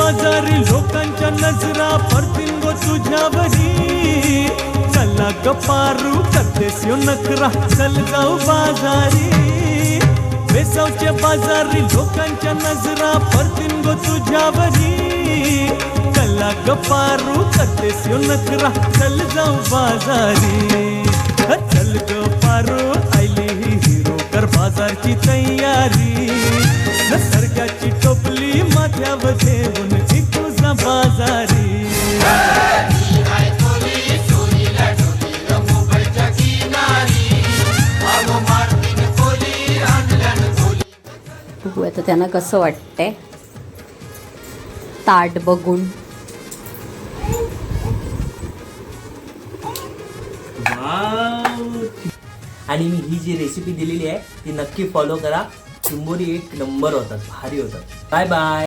बाजारी लोकांच्या नजरा पडतील गो तुझ्यावरी. चला ग पारू करतेस यो नखरा, चल जाऊ बाजारी. बेसावच्या बाजारी लोकांच्या नजरा पडतील गो तुझ्यावरी. चला ग पारू करतेस यो नखरा, चल जाऊ बाजारी. चल ग पारू आयली ही हिरो, कर बाजारची तयारी. निसर्गाची टोपली माथ्यावर ठेवून तुझा बाजारी. बघू आता त्यांना कसं वाटतंय ताट बघून. आणि मी ही जी रेसिपी दिलेली आहे ती नक्की फॉलो करा. चिंबोरी एक नंबर होतात, भारी होतात. Bye bye.